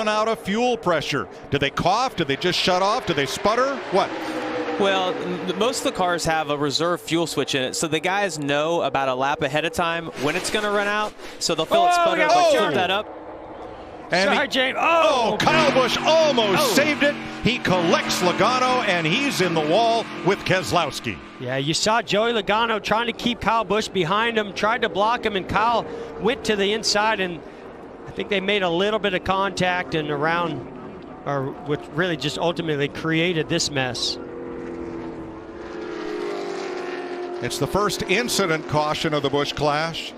Out of fuel pressure. Do they cough? Do they just shut off? Do they sputter? What? Well, most of the cars have a reserve fuel switch in it, so the guys know about a lap ahead of time when it's going to run out, so they'll feel it sputter. They'll turn that up. And sorry, James. Kyle Busch almost saved it. He collects Logano, and he's in the wall with Keselowski. Yeah, you saw Joey Logano trying to keep Kyle Busch behind him, tried to block him, and Kyle went to the inside, and I think they made a little bit of contact and around, or which really just ultimately created this mess. It's the first incident caution of the Busch clash.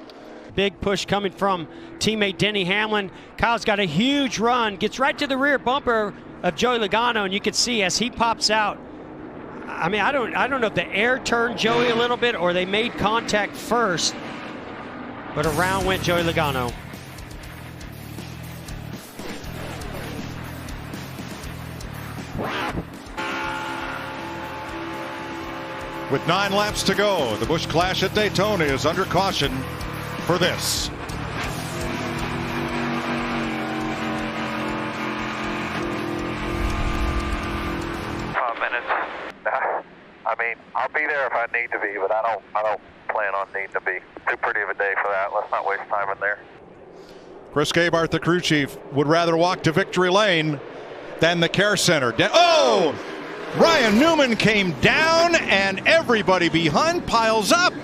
Big push coming from teammate Denny Hamlin. Kyle's got a huge run, gets right to the rear bumper of Joey Logano, and you can see as he pops out. I mean, I don't know if the air turned Joey a little bit or they made contact first, but around went Joey Logano. With 9 laps to go, the Busch clash at Daytona is under caution for this. I mean, I'll be there if I need to be, but I don't plan on needing to be. Too pretty of a day for that. Let's not waste time in there. Chris Gabart, the crew chief, would rather walk to victory lane than the care center. Ryan Newman came down, and everybody behind piles up.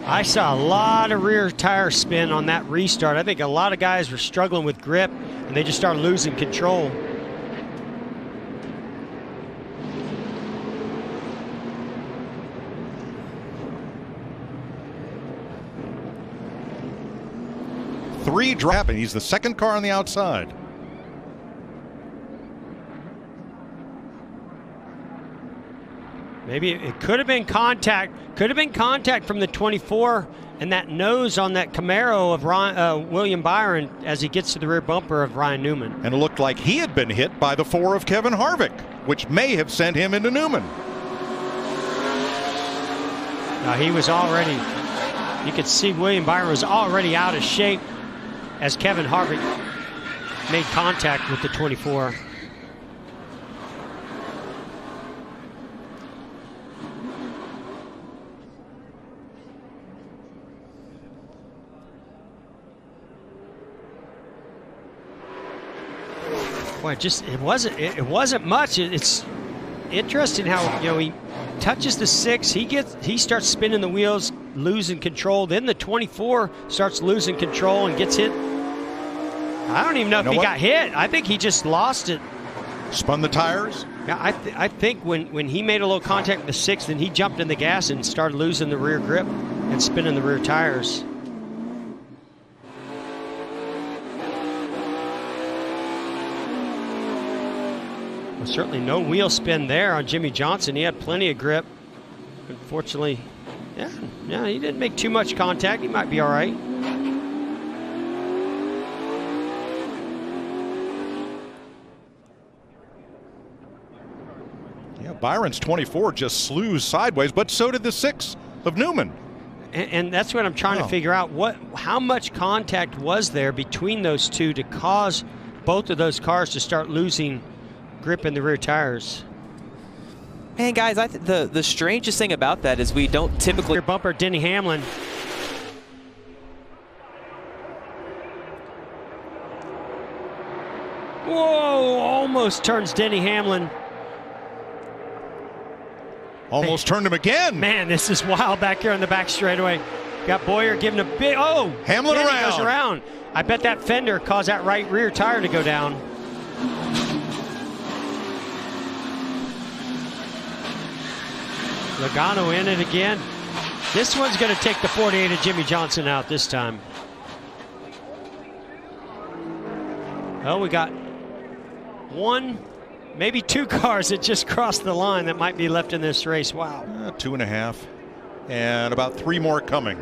I saw a lot of rear tire spin on that restart. I think a lot of guys were struggling with grip, and they just started losing control. Three drop, and he's the second car on the outside. Maybe it could have been contact. Could have been contact from the 24 and that nose on that Camaro of William Byron as he gets to the rear bumper of Ryan Newman. And it looked like he had been hit by the 4 of Kevin Harvick, which may have sent him into Newman. Now he was already, you could see William Byron was already out of shape as Kevin Harvick made contact with the 24. Boy, it wasn't much. It's interesting how, you know, he touches the 6, he starts spinning the wheels, losing control. Then the 24 starts losing control and gets hit. I don't even know if he got hit. I think he just lost it. Spun the tires? Yeah, I think when he made a little contact with the 6, then he jumped in the gas and started losing the rear grip and spinning the rear tires. Well, certainly no wheel spin there on Jimmy Johnson. He had plenty of grip. Unfortunately, yeah, he didn't make too much contact. He might be all right. Yeah, Byron's 24 just slews sideways, but so did the 6 of Newman. And that's what I'm trying to figure out. How much contact was there between those two to cause both of those cars to start losing grip in the rear tires? Man, guys, the strangest thing about that is we don't typically... Rear bumper, Denny Hamlin. Whoa, almost turns Denny Hamlin. Almost turned him again. Man, this is wild back here on the back straightaway. Got Boyer giving a big, Hamlin goes around. I bet that fender caused that right rear tire to go down. Logano in it again. This one's going to take the 48 of Jimmy Johnson out this time. Well, we got one, maybe 2 cars that just crossed the line that might be left in this race. Wow. 2.5. And about 3 more coming.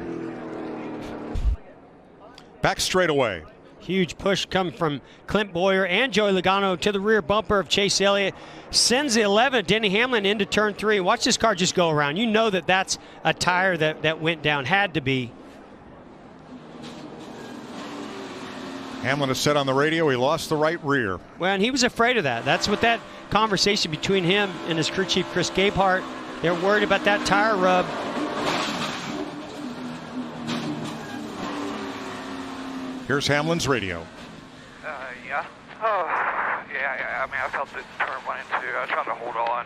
Back straight away. Huge push coming from Clint Boyer and Joey Logano to the rear bumper of Chase Elliott. Sends the 11, Denny Hamlin, into turn 3. Watch this car just go around. You know that that's a tire that went down. Had to be. Hamlin has said on the radio he lost the right rear. Well, and he was afraid of that. That's what that conversation between him and his crew chief, Chris Gabehart, they're worried about that tire rub. Here's Hamlin's radio. Yeah. Oh, yeah. I mean, I felt the turn went into. I tried to hold on.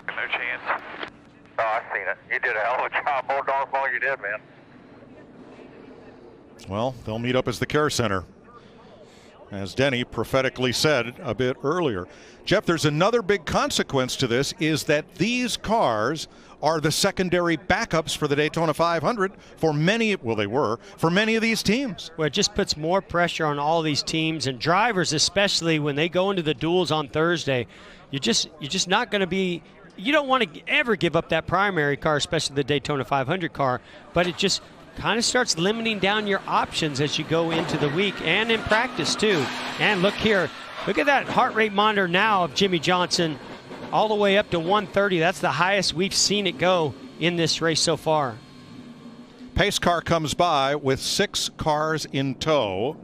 No chance. Oh, I seen it. You did a hell of a job. More darn long you did, man. Well, they'll meet up as the care center, as Denny prophetically said a bit earlier. Jeff, there's another big consequence to this, is that these cars are the secondary backups for the Daytona 500 for many, well, they were, for many of these teams. Well, it just puts more pressure on all these teams and drivers, especially when they go into the duels on Thursday. You're just not going to be, you don't want to ever give up that primary car, especially the Daytona 500 car, but it just kind of starts limiting down your options as you go into the week and in practice too. And look here, look at that heart rate monitor now of Jimmy Johnson, all the way up to 130. That's the highest we've seen it go in this race so far. Pace car comes by with 6 cars in tow.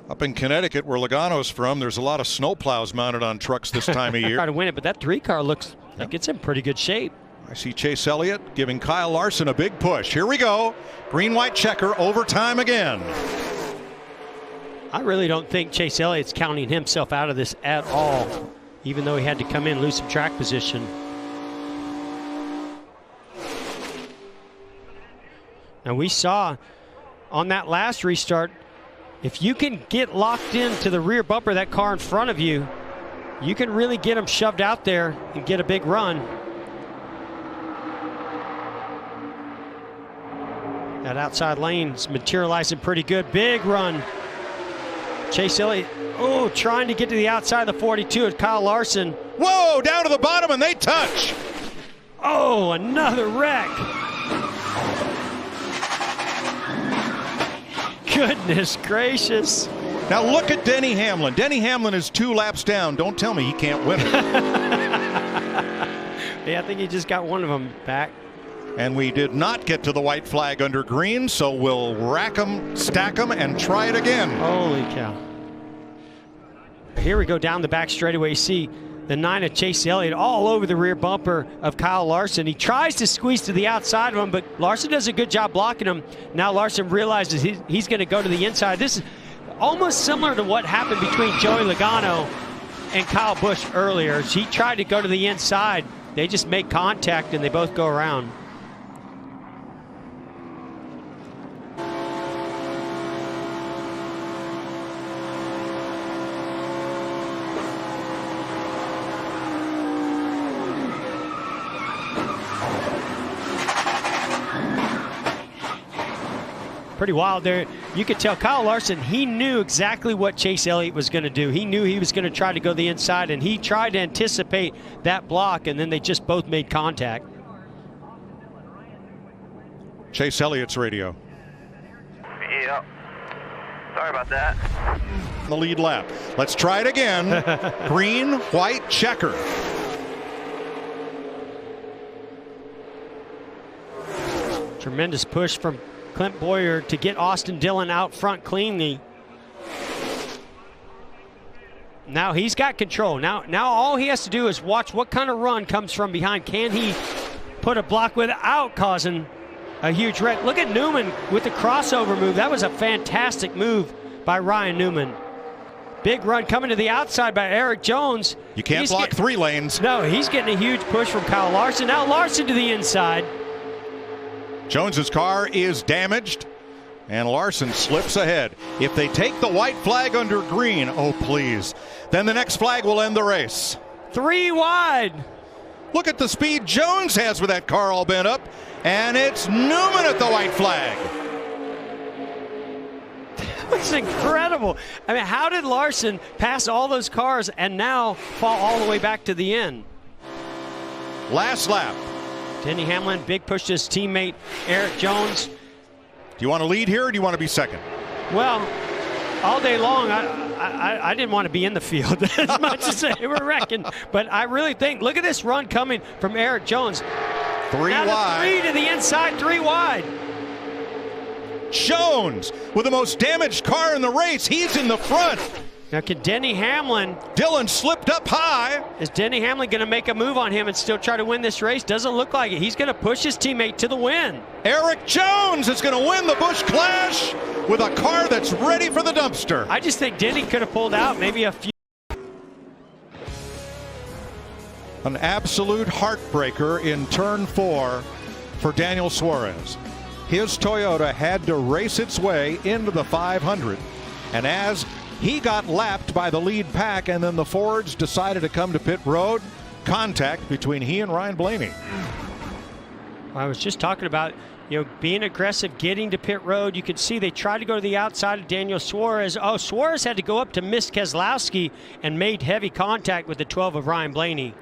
Up in Connecticut, where Logano's from, there's a lot of snowplows mounted on trucks this time of year. Try to win it, but that 3 car looks like it's in pretty good shape. I see Chase Elliott giving Kyle Larson a big push. Here we go. Green-white checker, overtime again. I really don't think Chase Elliott's counting himself out of this at all, even though he had to come in and lose some track position. And we saw on that last restart, if you can get locked into the rear bumper of that car in front of you, you can really get them shoved out there and get a big run. That outside lane's materializing pretty good. Big run. Chase Elliott, trying to get to the outside of the 42 at Kyle Larson. Whoa, down to the bottom and they touch. Oh, another wreck. Goodness gracious. Now look at Denny Hamlin. Denny Hamlin is 2 laps down. Don't tell me he can't win it. Yeah, I think he just got one of them back. And we did not get to the white flag under green, so we'll rack them, stack them, and try it again. Holy cow. Here we go down the back straightaway. You see the 9 of Chase Elliott all over the rear bumper of Kyle Larson. He tries to squeeze to the outside of him, but Larson does a good job blocking him. Now Larson realizes he's going to go to the inside. This is almost similar to what happened between Joey Logano and Kyle Busch earlier. He tried to go to the inside. They just make contact and they both go around. Pretty wild there. You could tell Kyle Larson, he knew exactly what Chase Elliott was going to do. He knew he was going to try to go the inside, and he tried to anticipate that block, and then they just both made contact. Chase Elliott's radio. Yep. Sorry about that. The lead lap. Let's try it again. Green, white, checker. Tremendous push from Clint Boyer to get Austin Dillon out front cleanly. Now he's got control. Now all he has to do is watch what kind of run comes from behind. Can he put a block without causing a huge wreck? Look at Newman with the crossover move. That was a fantastic move by Ryan Newman. Big run coming to the outside by Eric Jones. You can't block 3 lanes. No, he's getting a huge push from Kyle Larson. Now Larson to the inside. Jones's car is damaged, and Larson slips ahead. If they take the white flag under green, oh please, then the next flag will end the race. 3 wide. Look at the speed Jones has with that car all bent up, and it's Newman at the white flag. That's incredible. I mean, how did Larson pass all those cars and now fall all the way back to the end? Last lap. Denny Hamlin, big push to his teammate, Eric Jones. Do you want to lead here, or do you want to be second? Well, all day long, I didn't want to be in the field as much as they were wrecking. But I really think, look at this run coming from Eric Jones. 3 now wide. 3 to the inside, 3 wide. Jones with the most damaged car in the race. He's in the front. Now, can Denny Hamlin... Dillon slipped up high. Is Denny Hamlin going to make a move on him and still try to win this race? Doesn't look like it. He's going to push his teammate to the win. Eric Jones is going to win the Busch Clash with a car that's ready for the dumpster. I just think Denny could have pulled out maybe a few. An absolute heartbreaker in turn 4 for Daniel Suarez. His Toyota had to race its way into the 500, and as he got lapped by the lead pack, and then the Fords decided to come to pit road, contact between he and Ryan Blaney. I was just talking about, being aggressive, getting to pit road. You could see they tried to go to the outside of Daniel Suarez. Oh, Suarez had to go up to miss Keselowski and made heavy contact with the 12 of Ryan Blaney.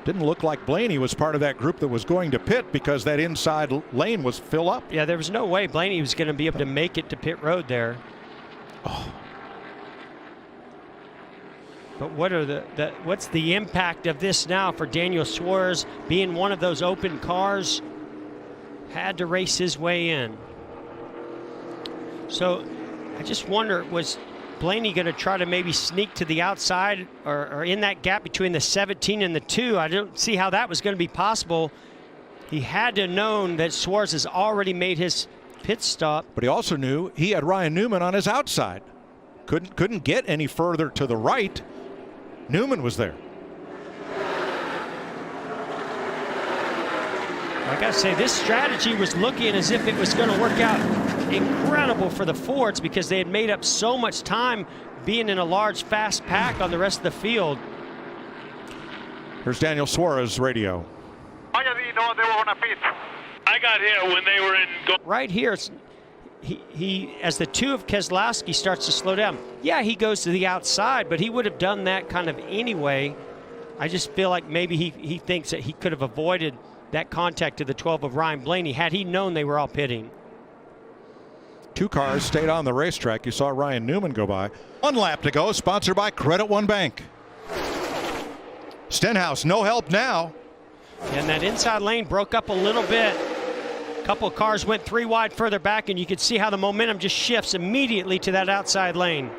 Didn't look like Blaney was part of that group that was going to pit because that inside lane was fill up. Yeah, there was no way Blaney was going to be able to make it to pit road there. Oh. But what's the impact of this now for Daniel Suarez being one of those open cars? Had to race his way in. So I just wonder, was Blaney going to try to maybe sneak to the outside or in that gap between the 17 and the 2? I don't see how that was going to be possible. He had to have known that Suarez has already made his pit stop. But he also knew he had Ryan Newman on his outside. Couldn't get any further to the right. Newman was there. I got to say, this strategy was looking as if it was going to work out incredible for the Fords because they had made up so much time being in a large, fast pack on the rest of the field. Here's Daniel Suarez radio. I just didn't know they were on a pit. I got here when they were in. Right here, he as the 2 of Keselowski starts to slow down. Yeah, he goes to the outside, but he would have done that kind of anyway. I just feel like maybe he thinks that he could have avoided that contact to the 12 of Ryan Blaney had he known they were all pitting. 2 cars stayed on the racetrack. You saw Ryan Newman go by. 1 lap to go, sponsored by Credit One Bank. Stenhouse, no help now. And that inside lane broke up a little bit. A couple of cars went 3 wide further back, and you could see how the momentum just shifts immediately to that outside lane.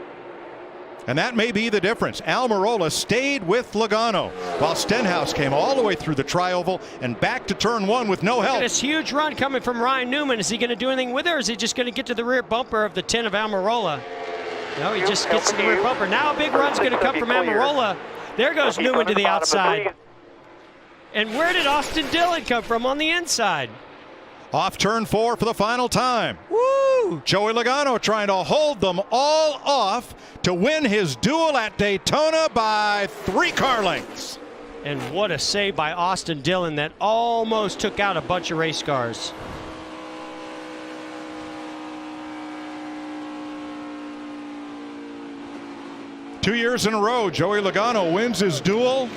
And that may be the difference. Almirola stayed with Logano, while Stenhouse came all the way through the tri-oval and back to turn 1 with no help. This huge run coming from Ryan Newman. Is he going to do anything with it, or is he just going to get to the rear bumper of the 10 of Almirola? No, he just gets to the rear bumper. Now a big run's going to come from Almirola. There goes Newman to the outside. And where did Austin Dillon come from on the inside? Off turn 4 for the final time. Woo! Joey Logano trying to hold them all off to win his duel at Daytona by 3 car lengths. And what a save by Austin Dillon that almost took out a bunch of race cars. Two years in a row, Joey Logano wins his duel.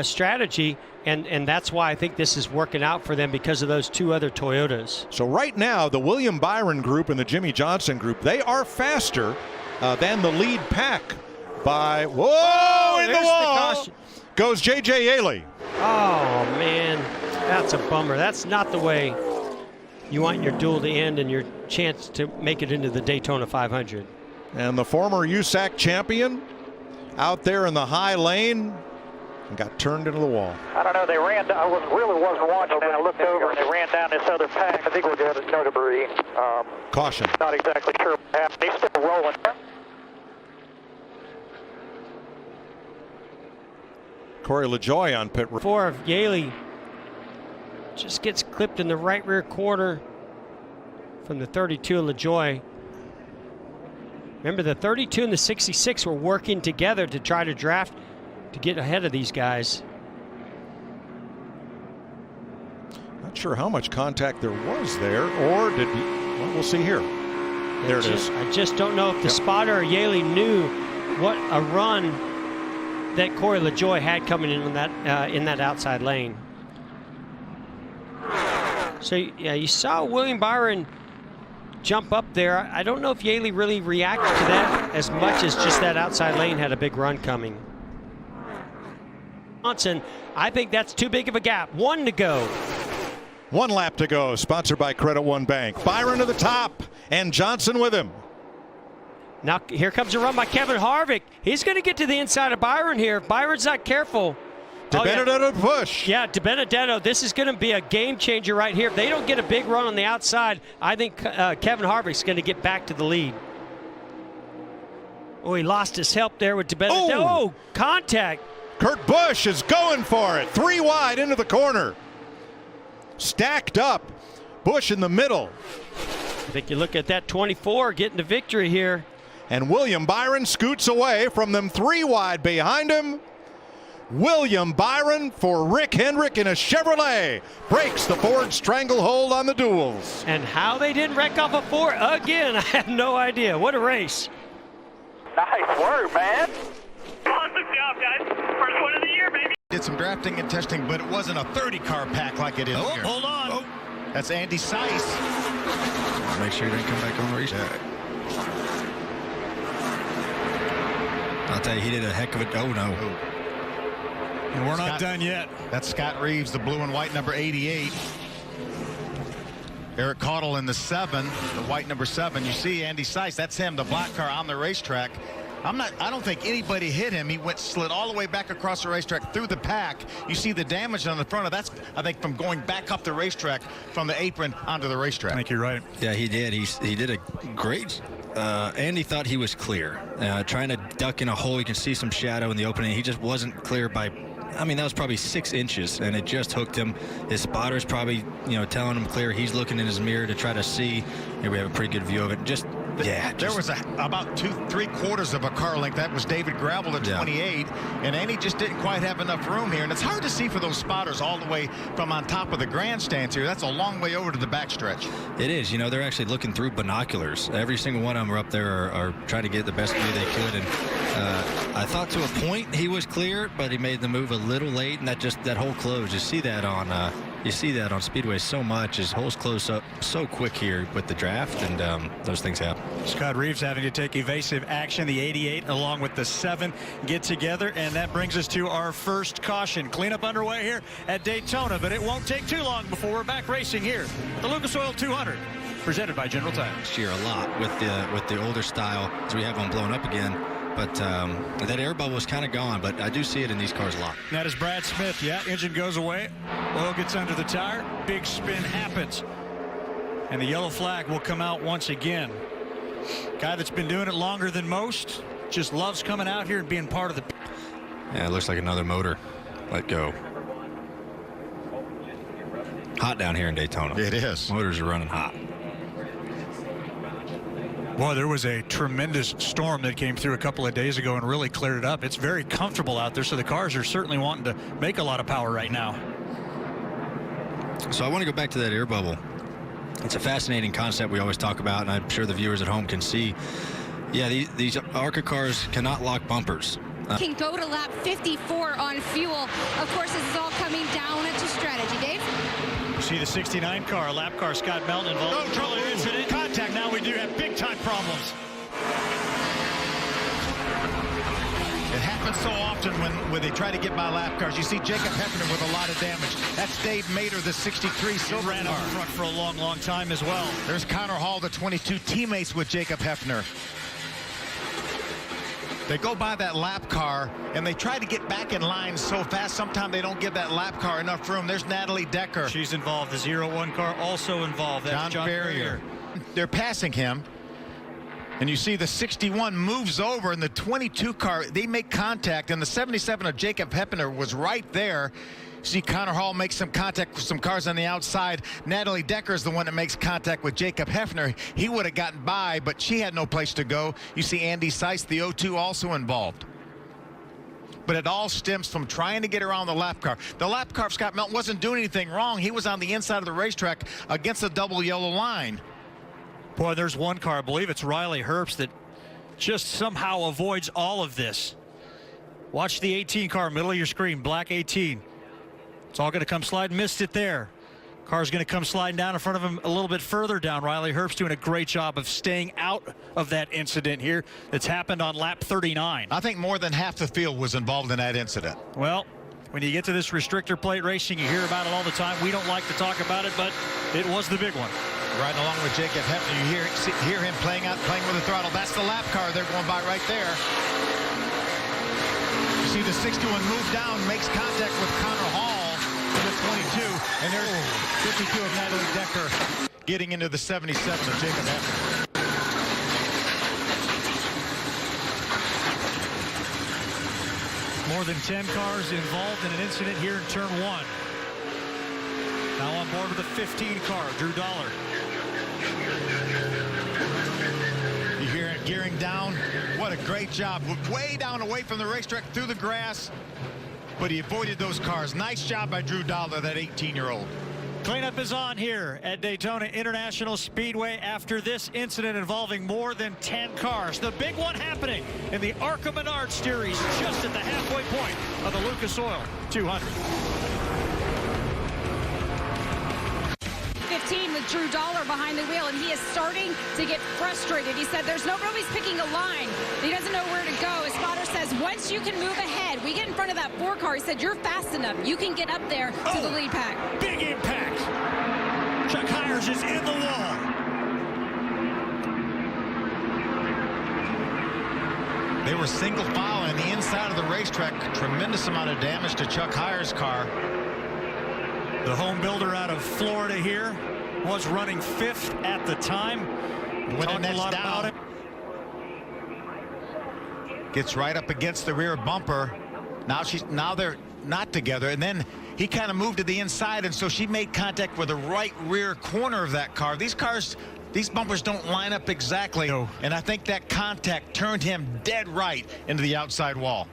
Strategy, and that's why I think this is working out for them because of those 2 other Toyotas. So right now, the William Byron group and the Jimmy Johnson group, they are faster than the lead pack by, in the wall goes J.J. Yaley. Oh, man, that's a bummer. That's not the way you want your duel to end and your chance to make it into the Daytona 500. And the former USAC champion out there in the high lane and got turned into the wall. I don't know, they ran, I really wasn't watching, and I looked over and they ran down this other pack. I think we're going to no debris. Caution. Not exactly sure what happened. He's still rolling. Corey LaJoie on pit. 4 of Yaley just gets clipped in the right rear quarter from the 32 of LaJoie. Remember, the 32 and the 66 were working together to try to draft to get ahead of these guys. Not sure how much contact there was there, or did he? Well, we'll see here. There it is. I just don't know if the spotter or Yaley knew what a run that Corey LaJoie had coming in that outside lane. So yeah, you saw William Byron jump up there. I don't know if Yaley really reacted to that as much as just that outside lane had a big run coming. Johnson, I think that's too big of a gap. 1 to go. 1 lap to go. Sponsored by Credit One Bank. Byron to the top, and Johnson with him. Now here comes a run by Kevin Harvick. He's going to get to the inside of Byron here. If Byron's not careful. DiBenedetto push. Yeah, DiBenedetto. This is going to be a game changer right here. If they don't get a big run on the outside, I think Kevin Harvick's going to get back to the lead. Oh, he lost his help there with DiBenedetto. Oh, contact. Kurt Busch is going for it. 3 wide into the corner. Stacked up. Busch in the middle. I think you look at that 24 getting the victory here. And William Byron scoots away from them 3 wide behind him. William Byron for Rick Hendrick in a Chevrolet breaks the Ford stranglehold on the duels. And how they didn't wreck off a Ford again, I have no idea. What a race. Nice work, man. Awesome job, guys. First one of the year, baby. Did some drafting and testing, but it wasn't a 30-car pack like it is here. Hold on. That's Andy Seiss. Make sure he didn't come back on the racetrack. I'll tell you, he did a heck of a. Oh no. And we're not done yet. That's Scott Reeves, the blue and white number 88. Eric Caudle in the 7, the white number 7. You see Andy Seiss, that's him, the black car on the racetrack. I don't think anybody hit him. He slid all the way back across the racetrack through the pack. You see the damage on the front of that's, I think, from going back up the racetrack from the apron onto the racetrack. I think you're right. Yeah, he did. He did a great. Andy thought he was clear. Trying to duck in a hole. You can see some shadow in the opening. He just wasn't clear by. I mean, that was probably 6 inches, and it just hooked him. His spotter's probably, telling him clear. He's looking in his mirror to try to see. Here we have a pretty good view of it. There was about 3/4 of a car length. That was David Gravel at 28, and Andy just didn't quite have enough room here. And it's hard to see for those spotters all the way from on top of the grandstands here. That's a long way over to the backstretch. It is. They're actually looking through binoculars. Every single one of them are up there are trying to get the best view they could. And I thought to a point he was clear, but he made the move a little late, and that hole closed. You see that on Speedway so much. His holes close up so quick here with the draft, and those things happen. Scott Reeves having to take evasive action. The 88 along with the 7 get together, and that brings us to our first caution. Cleanup underway here at Daytona, but it won't take too long before we're back racing here. The Lucas Oil 200, presented by General Tire. This year a lot with the older style, as we have them blown up again. But that air bubble is kind of gone, but I do see it in these cars a lot. That is Brad Smith. Yeah, engine goes away. Oil gets under the tire. Big spin happens. And the yellow flag will come out once again. Guy that's been doing it longer than most. Just loves coming out here and being part of the... Yeah, it looks like another motor let go. Hot down here in Daytona. It is. Motors are running hot. Boy, there was a tremendous storm that came through a couple of days ago and really cleared it up. It's very comfortable out there, so the cars are certainly wanting to make a lot of power right now. So I want to go back to that air bubble. It's a fascinating concept we always talk about, and I'm sure the viewers at home can see. Yeah, these ARCA cars cannot lock bumpers. Can go to lap 54 on fuel. Of course, this is all coming down to strategy. Dave? You see the 69 car, lap car, Scott Melton involved. No trouble. Incident. Contact. Now we do have big-time problems. It happens so often when they try to get by lap cars. You see Jacob Hefner with a lot of damage. That's Dave Mater, the 63 silver ran up front for a long, long time as well. There's Connor Hall, the 22, teammates with Jacob Hefner. They go by that lap car, and they try to get back in line so fast, sometimes they don't give that lap car enough room. There's Natalie Decker. She's involved. The 01 car also involved. That's John Ferrier. They're passing him. And you see the 61 moves over, and the 22 car, they make contact, and the 77 of Jacob Hefner was right there. See Connor Hall makes some contact with some cars on the outside. Natalie Decker is the one that makes contact with Jacob Hefner. He would have gotten by, but she had no place to go. You see Andy Seiss, the 02, also involved. But it all stems from trying to get around the lap car. The lap car of Scott Melton wasn't doing anything wrong. He was on the inside of the racetrack against the double yellow line. Boy, there's one car, I believe it's Riley Herbst, that just somehow avoids all of this. Watch the 18 car, middle of your screen, black 18. It's all going to come sliding. Missed it there. Car's going to come sliding down in front of him a little bit further down. Riley Herbst doing a great job of staying out of that incident here that's happened on lap 39. I think more than half the field was involved in that incident. Well, when you get to this restrictor plate racing, you hear about it all the time. We don't like to talk about it, but it was the big one. Riding along with Jacob Hefner, you hear him playing with the throttle. That's the lap car they're going by right there. You see the 61 move down, makes contact with Connor Hall in the 22, and there's 52 of Natalie Decker getting into the 77 of Jacob Hefner. More than 10 cars involved in an incident here in turn 1. Now on board with the 15 car, Drew Dollar. You hear it gearing down. What a great job. Way down away from the racetrack through the grass, but he avoided those cars. Nice job by Drew Dollar, that 18-year-old. Cleanup is on here at Daytona International Speedway after this incident involving more than 10 cars. The big one happening in the ARCA Menard Series, just at the halfway point of the Lucas Oil 200. 15 with Drew Dollar behind the wheel, and he is starting to get frustrated. He said nobody's picking a line. He doesn't know where to go. His spotter says once you can move ahead, we get in front of that 4 car. He said you're fast enough. You can get up there to the lead pack. Big impact. Chuck Hires is in the wall. They were single file on the inside of the racetrack. Tremendous amount of damage to Chuck Hires' car. The home builder out of Florida here was running 5th at the time. When the net's down, gets right up against the rear bumper. Now they're not together, and then he kind of moved to the inside, and so she made contact with the right rear corner of that car. These bumpers don't line up exactly, no. And I think that contact turned him dead right into the outside wall.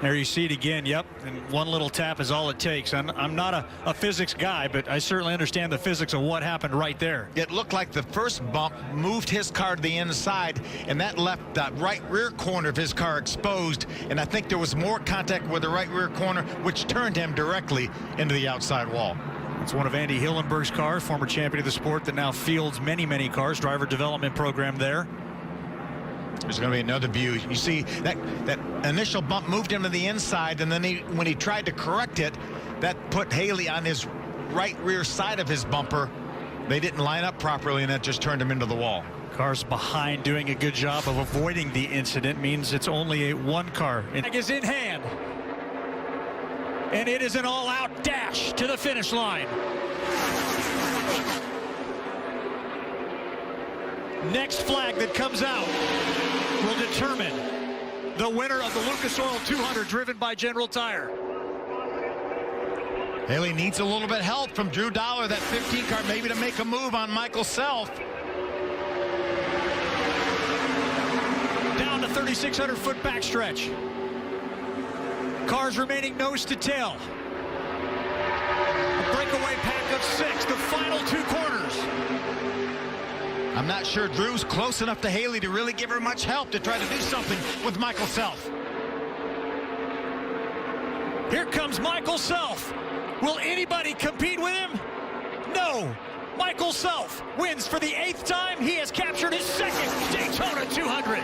There you see it again. Yep, and one little tap is all it takes. I'm not a physics guy, but I certainly understand the physics of what happened right there. It looked like the first bump moved his car to the inside, and that left that right rear corner of his car exposed, and I think there was more contact with the right rear corner, which turned him directly into the outside wall. It's one of Andy Hillenberg's cars, former champion of the sport that now fields many cars, driver development program there. There's going to be another view. You see that initial bump moved him to the inside, and then when he tried to correct it, that put Haley on his right rear side of his bumper. They didn't line up properly, and that just turned him into the wall. Cars behind doing a good job of avoiding the incident means it's only a 1 car. It is in hand, and it is an all-out dash to the finish line. Next flag that comes out will determine the winner of the Lucas Oil 200 driven by General Tire. Haley needs a little bit of help from Drew Dollar, that 15 car, maybe to make a move on Michael Self. Down to 3,600-foot backstretch. Cars remaining nose to tail. A breakaway pack of 6, the final 2 corners. I'm not sure Drew's close enough to Haley to really give her much help to try to do something with Michael Self. Here comes Michael Self. Will anybody compete with him? No. Michael Self wins for the 8th time. He has captured his 2nd Daytona 200.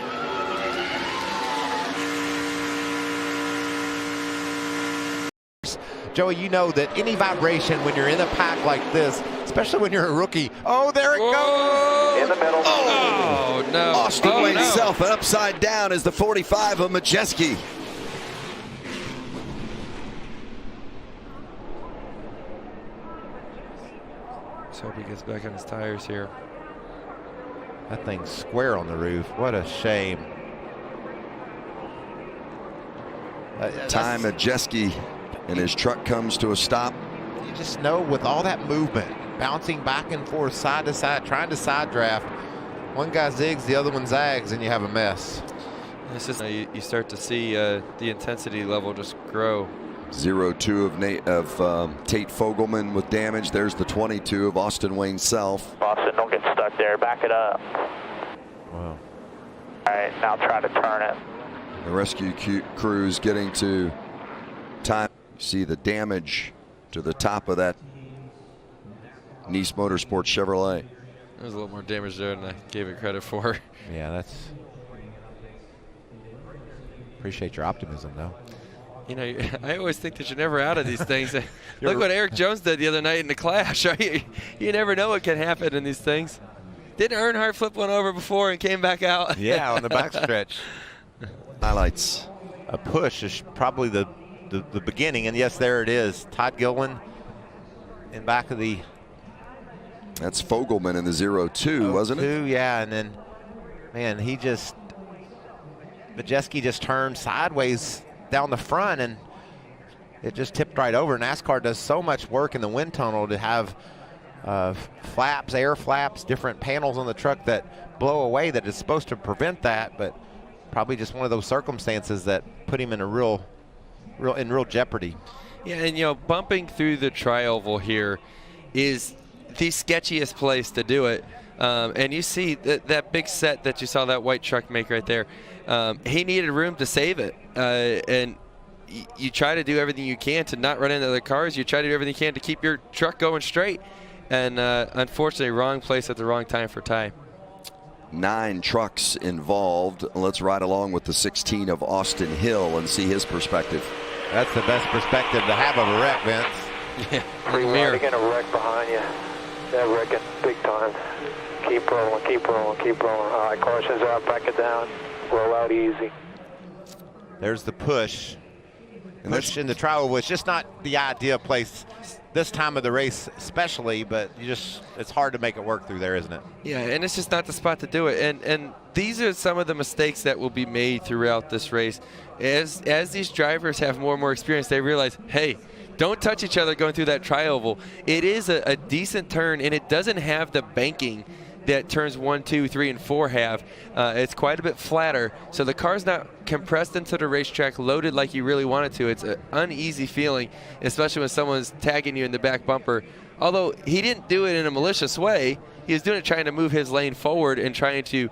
Joey, you know that any vibration when you're in a pack like this, especially when you're a rookie. Oh, there it goes. In the middle. Oh, no. Austin Oh, Wayne no. Self, and upside down is the 45 of Majeski. Let's hope he gets back on his tires here. That thing's square on the roof. What a shame. Ty Majeski, and his truck comes to a stop. You just know with all that movement, bouncing back and forth, side to side, trying to side draft, one guy zigs, the other one zags, and you have a mess. It's just you start to see the intensity level just grow. 0-2 of Tate Fogelman with damage. There's the 22 of Austin Wayne Self. Austin, don't get stuck there. Back it up. Wow. All right, now try to turn it. The rescue crews getting to time. You see the damage to the top of that Nice Motorsports Chevrolet. There's a little more damage there than I gave it credit for. Yeah, that's... Appreciate your optimism, though. You know, I always think that you're never out of these things. Look what Eric Jones did the other night in the Clash. Right? You never know what can happen in these things. Didn't Earnhardt flip one over before and came back out? Yeah, on the backstretch. Highlights. A push is probably the beginning, and yes, there it is. Todd Gilliland in back of the. That's Fogelman in the 0-2, wasn't it? Yeah, and then, man, Majeski just turned sideways down the front, and it just tipped right over. NASCAR does so much work in the wind tunnel to have flaps, air flaps, different panels on the truck that blow away that is supposed to prevent that, but probably just one of those circumstances that put him in a real jeopardy. Yeah, and you know, bumping through the tri-oval here is the sketchiest place to do it. And you see that big set that you saw that white truck make right there. He needed room to save it, and you try to do everything you can to not run into the cars. You try to do everything you can to keep your truck going straight, and unfortunately, wrong place at the wrong time for Ty. 9 trucks involved. Let's ride along with the 16 of Austin Hill and see his perspective. That's the best perspective to have of a wreck, Vince. Yeah, You're going to wreck behind you. They're wrecking big time. Keep rolling, keep rolling, keep rolling. All right, cautions out, back it down. Roll out easy. There's the push. And push in the trial was just not the ideal place this time of the race especially, but it's hard to make it work through there, isn't it? Yeah, and it's just not the spot to do it. And these are some of the mistakes that will be made throughout this race. As these drivers have more and more experience, they realize, hey, don't touch each other going through that tri-oval. It is a decent turn, and it doesn't have the banking that turns 1, 2, 3, and 4 have. It's quite a bit flatter, so the car's not compressed into the racetrack, loaded like you really want it to. It's an uneasy feeling, especially when someone's tagging you in the back bumper. Although he didn't do it in a malicious way, he was doing it trying to move his lane forward and trying to,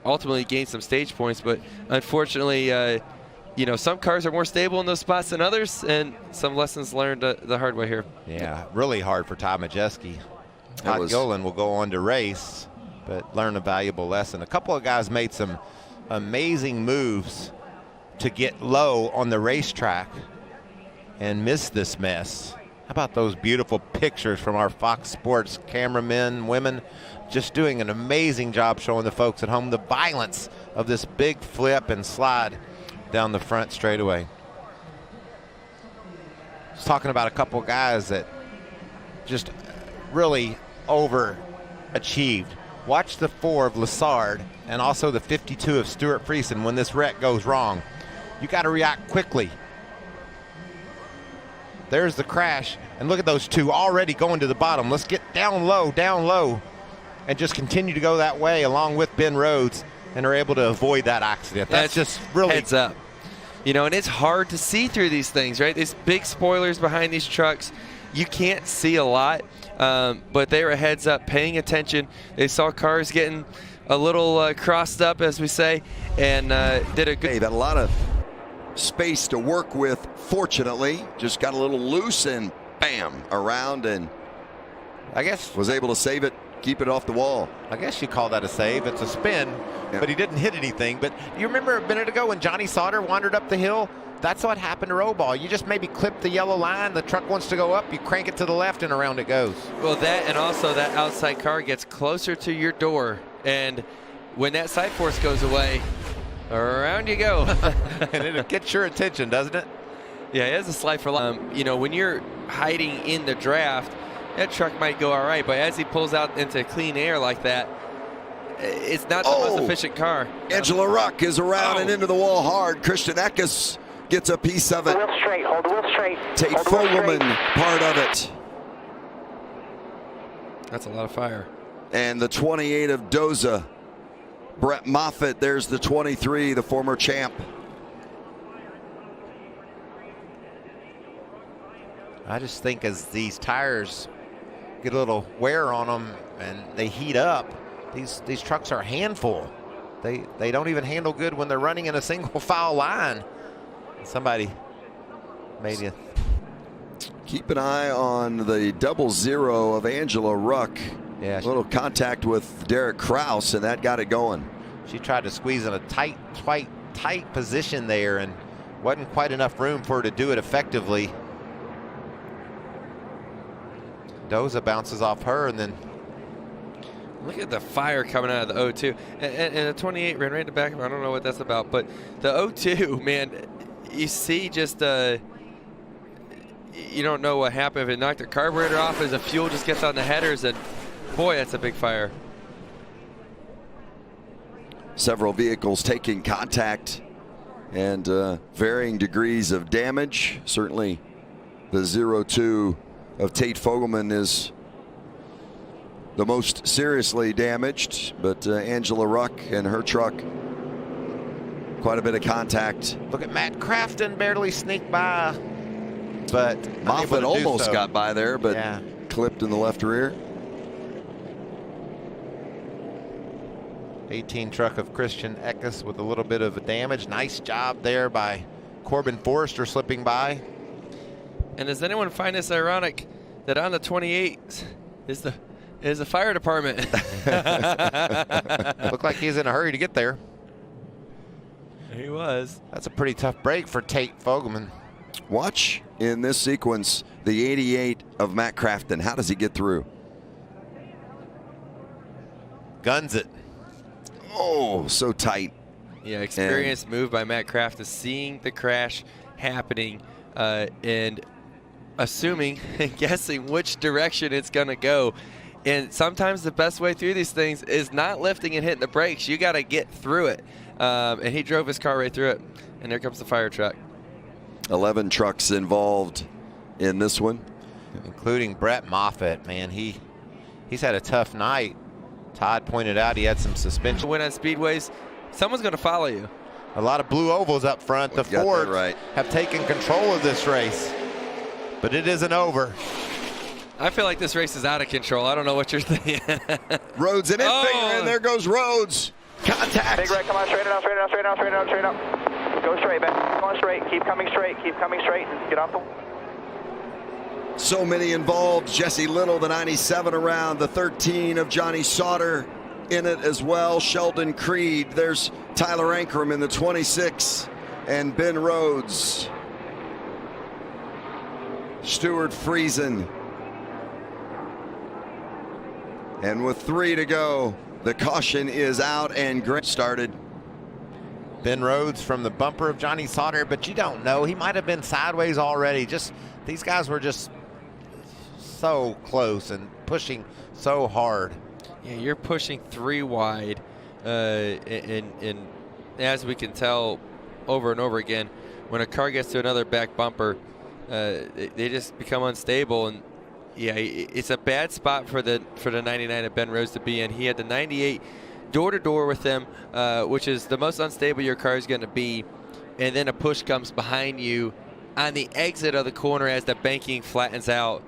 ultimately gain some stage points. But unfortunately, some cars are more stable in those spots than others, and some lessons learned the hard way here. Yeah, really hard for Ty Majeski. Todd Gilliland will go on to race, but learn a valuable lesson. A couple of guys made some amazing moves to get low on the racetrack and miss this mess. How about those beautiful pictures from our Fox Sports cameramen, women, just doing an amazing job showing the folks at home the violence of this big flip and slide down the front straightaway. Just talking about a couple of guys that just really overachieved. Watch the 4 of Lessard and also the 52 of Stuart Friesen. When this wreck goes wrong, you got to react quickly. There's the crash, and look at those 2 already going to the bottom. Let's get down low, and just continue to go that way along with Ben Rhodes, and are able to avoid that accident. That's just really heads up. And it's hard to see through these things, right? These big spoilers behind these trucks. You can't see a lot, but they were heads up, paying attention. They saw cars getting a little crossed up, as we say, and did a good. They've had a lot of space to work with, fortunately. Just got a little loose and bam, around, and I guess was able to save it, keep it off the wall. I guess you call that a save. It's a spin, but he didn't hit anything. But you remember a minute ago when Johnny Sauter wandered up the hill? That's what happened to Rohball. You just maybe clip the yellow line, the truck wants to go up, you crank it to the left, and around it goes. Well, that, and also that outside car gets closer to your door, and when that side force goes away, around you go. And it gets your attention, doesn't it? Yeah, it has a slide for life. When you're hiding in the draft, that truck might go all right, but as he pulls out into clean air like that, it's not the most efficient car. Angela Ruck is around and into the wall hard. Christian Eckes gets a piece of it. Wheel straight, hold the wheel straight. Tate Fogelman, part of it. That's a lot of fire. And the 28 of Doza. Brett Moffitt, there's the 23, the former champ. I just think as these tires get a little wear on them and they heat up, these trucks are a handful. They don't even handle good when they're running in a single file line. Somebody made you. Keep an eye on the 00 of Angela Ruck. Yeah, a little contact with Derek Kraus, and that got it going. She tried to squeeze in a tight tight position there and wasn't quite enough room for her to do it effectively. Doza bounces off her, and then look at the fire coming out of the 02. And the 28 ran right in the back of her. I don't know what that's about, but the 02, man, you see just you don't know what happened. If it knocked the carburetor off as the fuel just gets on the headers, and boy, that's a big fire. Several vehicles taking contact and varying degrees of damage. Certainly the 02 of Tate Fogelman is the most seriously damaged, but Angela Ruck and her truck, quite a bit of contact. Look at Matt Crafton barely sneaked by, but Moffitt almost got by there, but clipped in the left rear. 18 truck of Christian Eckes with a little bit of damage. Nice job there by Corbin Forrester slipping by. And does anyone find this ironic that on the 28 is the fire department? Looked like he's in a hurry to get there. He was. That's a pretty tough break for Tate Fogelman. Watch in this sequence the 88 of Matt Crafton. How does he get through? Guns it. Oh, so tight. Yeah, experienced move by Matt Kraft is seeing the crash happening and assuming and guessing which direction it's going to go. And sometimes the best way through these things is not lifting and hitting the brakes. You got to get through it. And he drove his car right through it. And there comes the fire truck. 11 trucks involved in this one, including Brett Moffitt. Man, he's had a tough night. Todd pointed out he had some suspension. Win on speedways, someone's going to follow you. A lot of blue ovals up front. The Fords have taken control of this race, but it isn't over. I feel like this race is out of control. I don't know what you're thinking. Rhodes and Infinger, and there goes Rhodes. Contact. Big right, come on, straight it out, straight it out, straight it out, straight it out, straight it out. Go straight, man. Come on straight. Keep coming straight. Keep coming straight. Get off them. So many involved. Jesse Little, the 97 around, the 13 of Johnny Sauter in it as well. Sheldon Creed. There's Tyler Ankrum in the 26, and Ben Rhodes. Stuart Friesen. And with 3 to go, the caution is out and Grant started. Ben Rhodes from the bumper of Johnny Sauter, but you don't know. He might have been sideways already. Just these guys were just so close and pushing so hard. Yeah, you're pushing 3 wide, and as we can tell over and over again, when a car gets to another back bumper, they just become unstable. And yeah, it's a bad spot for the 99 of Ben Rhodes to be in. He had the 98 door to door with them, which is the most unstable your car is going to be, and then a push comes behind you on the exit of the corner as the banking flattens out.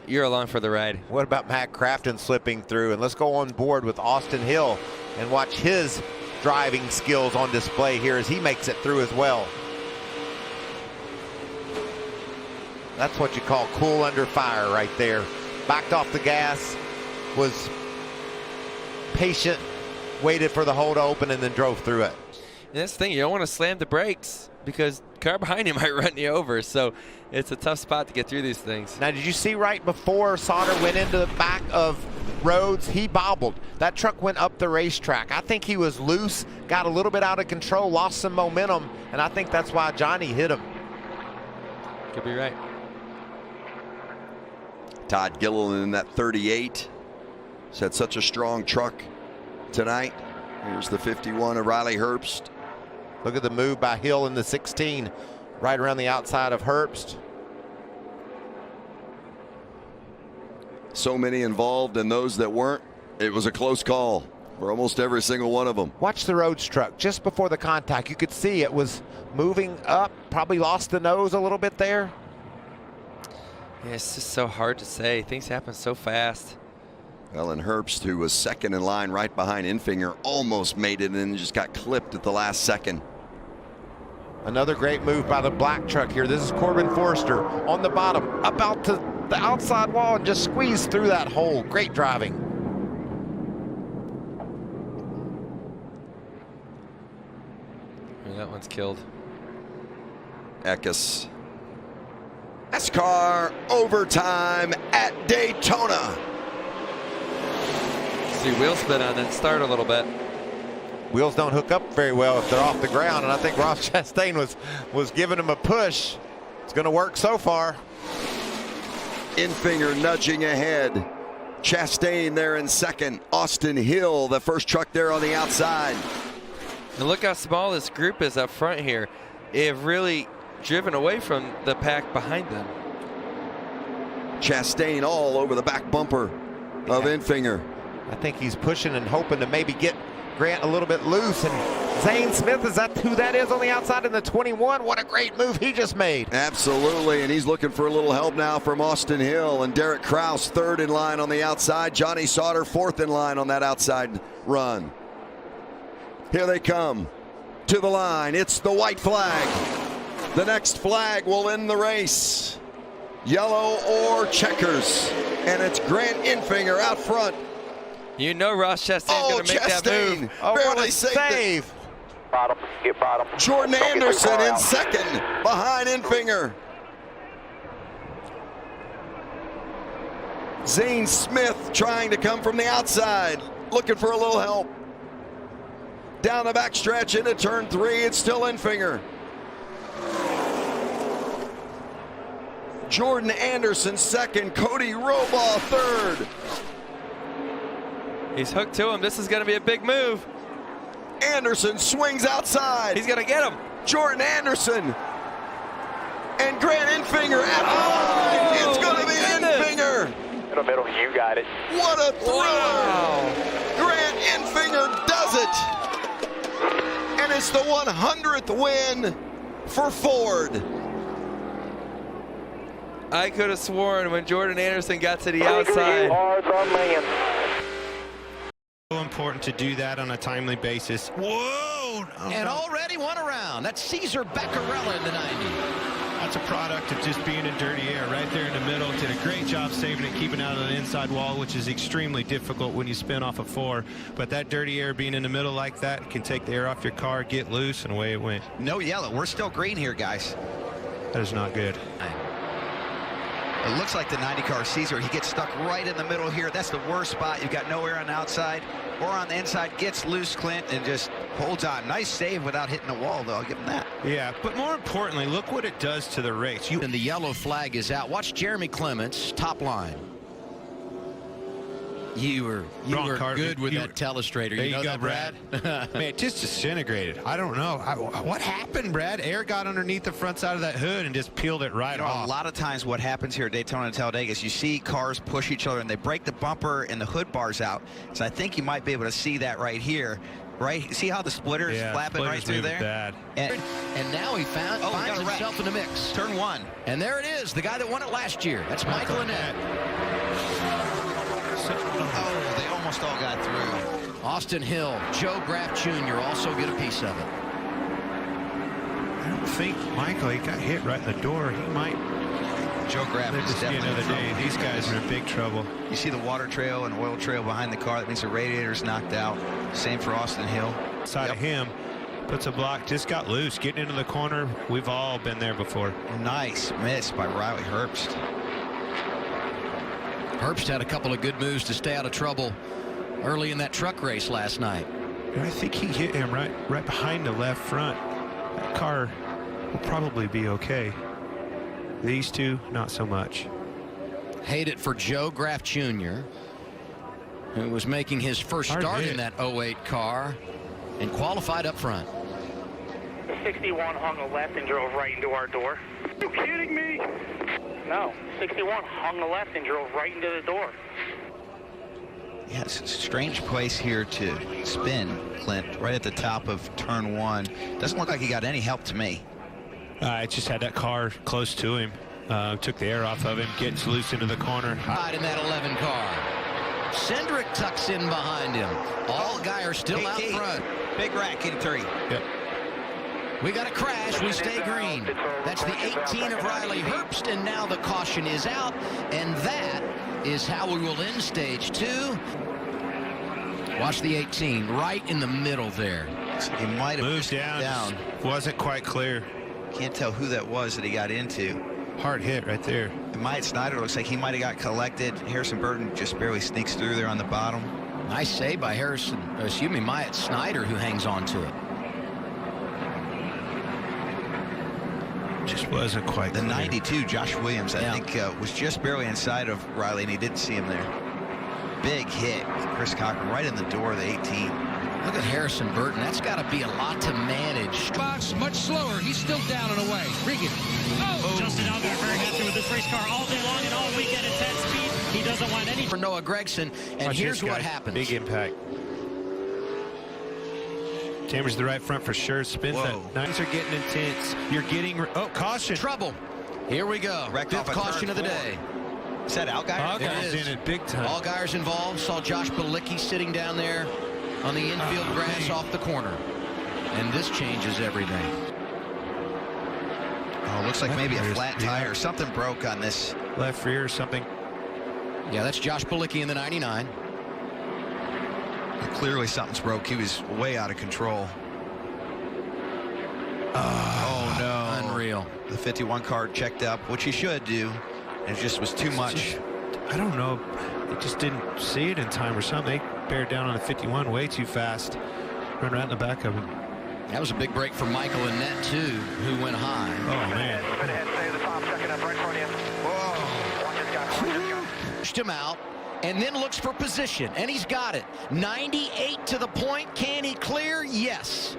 You're along for the ride. What about Matt Crafton slipping through? And let's go on board with Austin Hill and watch his driving skills on display here as he makes it through as well. That's what you call cool under fire right there. Backed off the gas, was patient, waited for the hole to open, and then drove through it. And that's the thing, you don't want to slam the brakes because the car behind you might run you over. So it's a tough spot to get through these things. Now, did you see right before Sauter went into the back of Rhodes, he bobbled. That truck went up the racetrack. I think he was loose, got a little bit out of control, lost some momentum, and I think that's why Johnny hit him. Could be right. Todd Gilliland in that 38. He's had such a strong truck tonight. Here's the 51 of Riley Herbst. Look at the move by Hill in the 16, right around the outside of Herbst. So many involved, and those that weren't, it was a close call for almost every single one of them. Watch the Rhodes truck just before the contact. You could see it was moving up, probably lost the nose a little bit there. Yeah, it's just so hard to say. Things happen so fast. Ellen Herbst, who was second in line right behind Infinger, almost made it and then just got clipped at the last second. Another great move by the black truck here. This is Corbin Forrester on the bottom, up out to the outside wall and just squeezed through that hole. Great driving. Yeah, that one's killed. Eckes. NASCAR overtime at Daytona. See wheel spin on and start a little bit. Wheels don't hook up very well if they're off the ground, and I think Ross Chastain was giving him a push. It's going to work so far. Enfinger nudging ahead. Chastain there in second. Austin Hill, the first truck there on the outside. And look how small this group is up front here. They have really driven away from the pack behind them. Chastain all over the back bumper of Enfinger. I think he's pushing and hoping to maybe get Grant a little bit loose. And Zane Smith, is that who that is on the outside in the 21? What a great move he just made. Absolutely, and he's looking for a little help now from Austin Hill. And Derek Kraus third in line on the outside. Johnny Sauter fourth in line on that outside run. Here they come to the line. It's the white flag. The next flag will end the race. Yellow or checkers. And it's Grant Enfinger out front. You know Ross Chastain's going to make that move. Oh, what a save. Bottom, get bottom. Jordan Anderson in second behind Enfinger. Zane Smith trying to come from the outside, looking for a little help. Down the back stretch into turn 3, it's still Enfinger. Jordan Anderson second, Cody Robaugh third. He's hooked to him. This is going to be a big move. Anderson swings outside. He's going to get him. Jordan Anderson and Grant Enfinger at line. It's going to be Enfinger. In the middle, you got it. What a thriller. Wow. Grant Enfinger does it. And it's the 100th win for Ford. I could have sworn when Jordan Anderson got to the outside. You are the man. So important to do that on a timely basis. Whoa! And already one around. That's Cesar Beccarella in the 90. That's a product of just being in dirty air right there in the middle. Did a great job saving it, keeping out of the inside wall, which is extremely difficult when you spin off a 4. But that dirty air being in the middle like that can take the air off your car, get loose, and away it went. No yellow. We're still green here, guys. That is not good. It looks like the 90 car Cesar. He gets stuck right in the middle here. That's the worst spot. You've got no air on the outside or on the inside. Gets loose, Clint, and just holds on. Nice save without hitting the wall, though. I'll give him that. Yeah, but more importantly, look what it does to the race. And the yellow flag is out. Watch Jeremy Clements, top line. You were good with that telestrator. There you know go, that, Brad? Man, it just disintegrated. I don't know. What happened, Brad? Air got underneath the front side of that hood and just peeled it right off. A lot of times what happens here at Daytona and Talladega is you see cars push each other and they break the bumper and the hood bars out. So I think you might be able to see that right here. Right? See how the splitter is flapping right through there? Bad. And now he finds himself in the mix. Turn 1. And there it is, the guy that won it last year. That's Michael Annett. Oh, they almost all got through. Austin Hill, Joe Graff Jr. also get a piece of it. I don't think Michael, he got hit right in the door. He might. Joe Graff is definitely another day. These guys are in big trouble. You see the water trail and oil trail behind the car. That means the radiator's knocked out. Same for Austin Hill. Side of him puts a block, just got loose, getting into the corner. We've all been there before. Nice miss by Riley Herbst. Herbst had a couple of good moves to stay out of trouble early in that truck race last night. And I think he hit him right behind the left front. That car will probably be okay. These two, not so much. Hate it for Joe Graff Jr., who was making his first start in that 08 car and qualified up front. 61 hung a left and drove right into our door. Are you kidding me? No, 61 hung a left and drove right into the door. Yeah, it's a strange place here to spin, Clint, right at the top of turn 1. Doesn't look like he got any help to me. I just had that car close to him, took the air off of him, gets loose into the corner. Right in that 11 car. Cindric tucks in behind him. All guys are still out front. Big rack in 3. Yep. We got a crash. We stay green. That's the 18 of Riley Herbst, and now the caution is out, and that is how we will end stage 2. Watch the 18, right in the middle there. He might have moved down. Wasn't quite clear. Can't tell who that was that he got into. Hard hit right there. And Myatt Snyder looks like he might have got collected. Harrison Burton just barely sneaks through there on the bottom. Nice save by Myatt Snyder, who hangs on to it. Just wasn't quite the clear. 92, Josh Williams, I think was just barely inside of Riley, and he didn't see him there. Big hit. Chris Cochran right in the door of the 18. Look at Harrison Burton. That's got to be a lot to manage. Box much slower. He's still down and away. Regan. Oh! Justin Allgaier very happy with this race car all day long and all weekend at 10 speed. He doesn't want any. For Noah Gragson, and Watch here's this, what guys. happens. Big impact. Chambers the right front for sure. Spins that. Nines are getting intense. You're getting. Oh, caution. Trouble. Here we go. Fifth caution of the day. Is that Allgaier? Allgaier's in it big time. Allgaier's involved. Saw Josh Balicki sitting down there on the infield grass off the corner. And this changes everything. Oh, looks like maybe a flat tire. Something broke on this. Left rear or something. Yeah, that's Josh Balicki in the 99. Clearly something's broke. He was way out of control. Oh, no. Unreal. The 51 car checked up, which he should do. It just was too much. I don't know. They just didn't see it in time or something. They bared down on the 51 way too fast. Run right in the back of him. That was a big break for Michael Annette, too, who went high. Oh, man. Pushed him out and then looks for position, and he's got it. 98 to the point. Can he clear? Yes.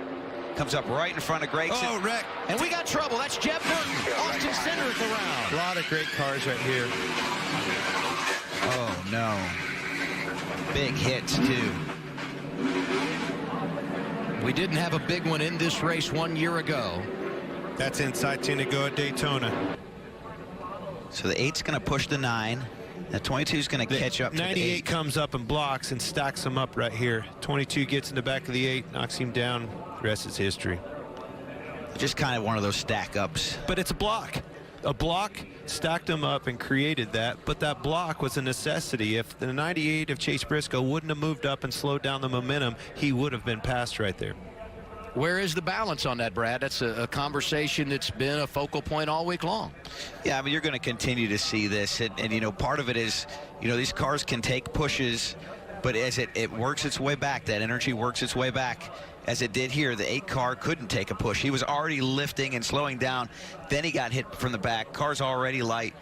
Comes up right in front of Gragson. Oh, wreck. And we got trouble. That's Jeb Burton. Austin Cindric around. A lot of great cars right here. Oh, no. Big hits, too. We didn't have a big one in this race 1 year ago. That's inside 10 to go at Daytona. So the 8's going to push the 9. The 22 is going to catch up to the 98 8. comes up and blocks and stacks him up right here. 22 gets in the back of the 8, knocks him down. The rest is history. Just kind of one of those stack ups. But it's a block. A block stacked him up and created that, but that block was a necessity. If the 98 of Chase Briscoe wouldn't have moved up and slowed down the momentum, he would have been passed right there. Where is the balance on that, Brad? That's a conversation that's been a focal point all week long. Yeah, I mean, you're going to continue to see this. And, you know, part of it is, you know, these cars can take pushes, but as it works its way back, that energy works its way back, as it did here. The 8 car couldn't take a push. He was already lifting and slowing down. Then he got hit from the back. Car's already light.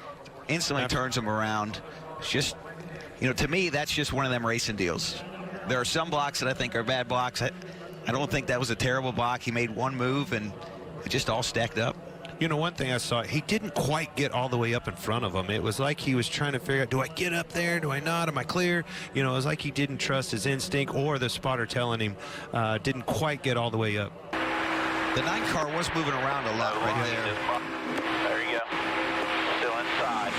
Instantly turns him around. It's just, you know, to me, that's just one of them racing deals. There are some blocks that I think are bad blocks. I don't think that was a terrible block. He made one move, and it just all stacked up. You know, one thing I saw, he didn't quite get all the way up in front of him. It was like he was trying to figure out, do I get up there? Do I not? Am I clear? You know, it was like he didn't trust his instinct, or the spotter telling him didn't quite get all the way up. The 9 car was moving around a lot right there. There you go. Still inside.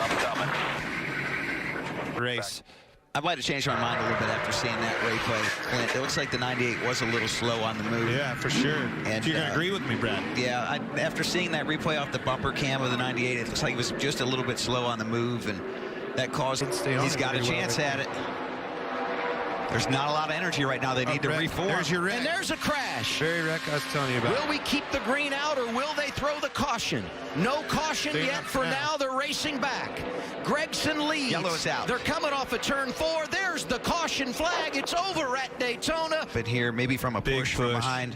I'm coming. Race. I might have changed my mind a little bit after seeing that replay, Clint. It looks like the 98 was a little slow on the move. Yeah, for sure. And you're going to agree with me, Brad. Yeah, after seeing that replay off the bumper cam of the 98, it looks like he was just a little bit slow on the move, and that caused he's got a chance at it. There's not a lot of energy right now. They need to reform. There's your wreck. And there's a crash. Very wreck I was telling you about. Will we keep the green out, or will they throw the caution? No caution yet for now. They're racing back. Gragson leads. Yellow is out. They're coming off of turn 4. There's the caution flag. It's over at Daytona. But here, maybe from a push from behind.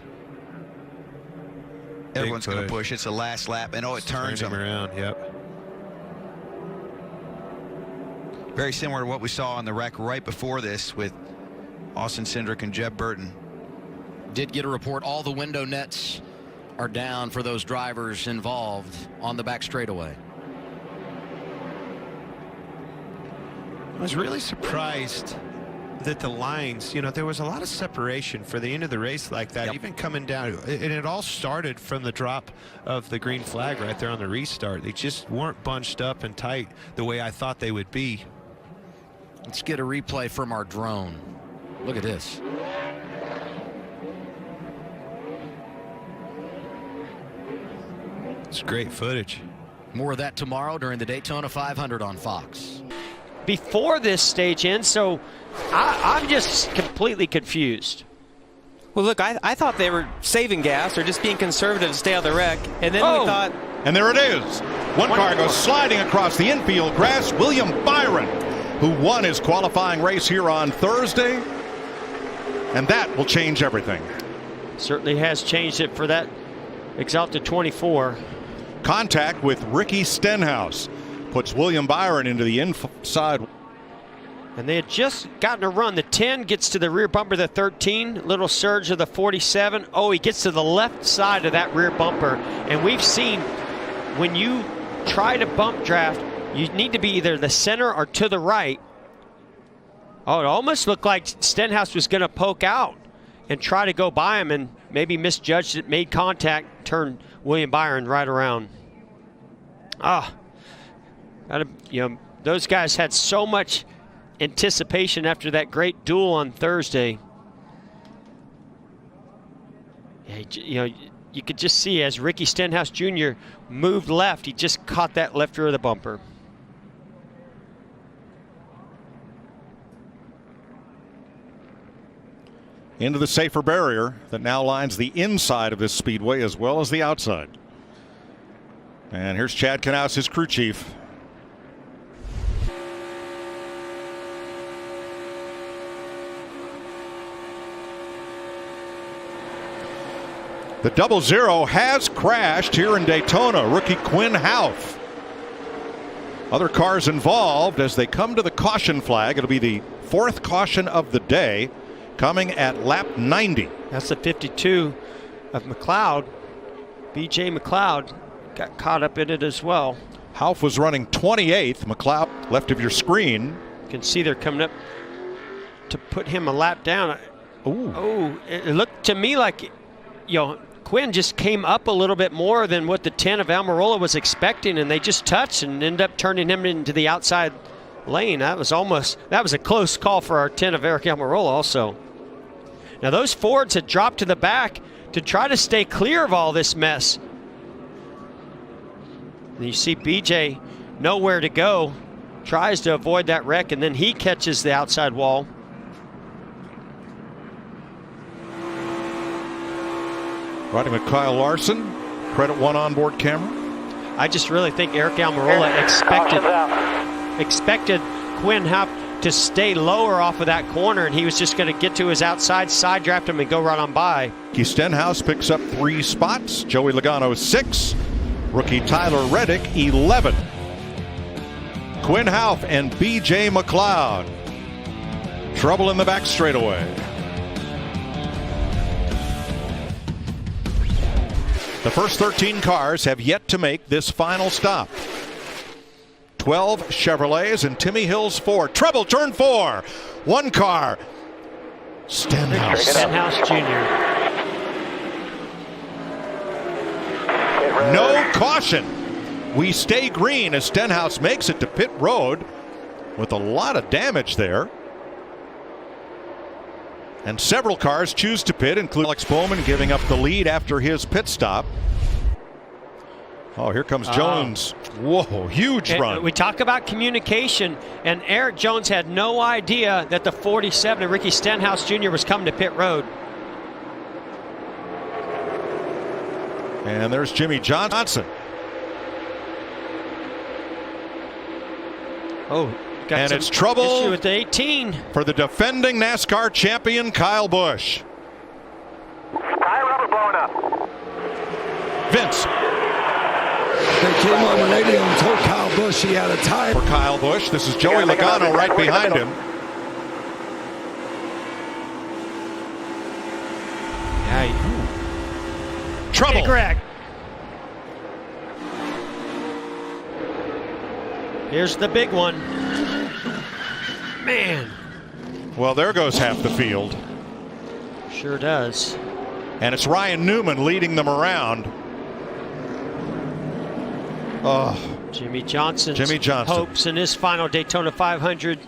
Everyone's going to push. It's the last lap, and it turns him around. Yep. Very similar to what we saw on the wreck right before this with Austin Cindric and Jeb Burton. Did get a report. All the window nets are down for those drivers involved on the back straightaway. I was really surprised that the lines, you know, there was a lot of separation for the end of the race like that, even coming down. And it all started from the drop of the green flag right there on the restart. They just weren't bunched up and tight the way I thought they would be. Let's get a replay from our drone. Look at this. It's great footage. More of that tomorrow during the Daytona 500 on Fox. Before this stage ends, so I'm just completely confused. Well, look, I thought they were saving gas or just being conservative to stay out of the wreck. And then we thought... And there it is. One car goes sliding across the infield grass. William Byron, who won his qualifying race here on Thursday. And that will change everything. Certainly has changed it for that Exalted 24. Contact with Ricky Stenhouse puts William Byron into the inside. And they had just gotten a run. The 10 gets to the rear bumper of the 13. Little surge of the 47. Oh, he gets to the left side of that rear bumper. And we've seen when you try to bump draft, you need to be either the center or to the right. Oh, it almost looked like Stenhouse was going to poke out and try to go by him and maybe misjudged it, made contact, turned William Byron right around. Those guys had so much anticipation after that great duel on Thursday. You could just see as Ricky Stenhouse Jr. moved left, he just caught that left rear of the bumper. Into the safer barrier that now lines the inside of this speedway as well as the outside. And here's Chad Knaus, his crew chief. The 00 has crashed here in Daytona. Rookie Quinn Houff. Other cars involved as they come to the caution flag. It'll be the 4th caution of the day, coming at lap 90. That's the 52 of McLeod. BJ McLeod got caught up in it as well. Houff was running 28th. McLeod left of your screen. You can see they're coming up to put him a lap down. Oh, it looked to me like, Quinn just came up a little bit more than what the 10 of Almirola was expecting, and they just touched and ended up turning him into the outside lane. That was a close call for our 10 of Eric Almirola also. Now those Fords had dropped to the back to try to stay clear of all this mess. And you see BJ nowhere to go, tries to avoid that wreck, and then he catches the outside wall. Riding with Kyle Larson, credit one onboard camera. I just really think Eric Almirola expected Quinn Houff to stay lower off of that corner, and he was just going to get to his outside, side draft him, and go right on by. Ricky Stenhouse picks up 3 spots. Joey Logano 6. Rookie Tyler Reddick 11. Quinn Houff and BJ McLeod. Trouble in the back straightaway. The first 13 cars have yet to make this final stop. 12 Chevrolets and Timmy Hill's 4. Treble turn 4. One car. Stenhouse. Stenhouse Jr. No caution. We stay green as Stenhouse makes it to pit road with a lot of damage there. And several cars choose to pit, including Alex Bowman giving up the lead after his pit stop. Oh, here comes Jones. Whoa, huge run. We talk about communication, and Eric Jones had no idea that the 47 of Ricky Stenhouse Jr. was coming to pit road. And there's Jimmy Johnson. Oh, and it's trouble issue with the 18 for the defending NASCAR champion Kyle Busch. Tire rubber blowing up. Vince. They came on the radio and told Kyle Busch he had a tire. For Kyle Busch, this is Joey Logano right behind him. Trouble. Big wreck. Here's the big one. Man. Well, there goes half the field. Sure does. And it's Ryan Newman leading them around. Oh, Jimmy Johnson. Hopes in his final Daytona 500.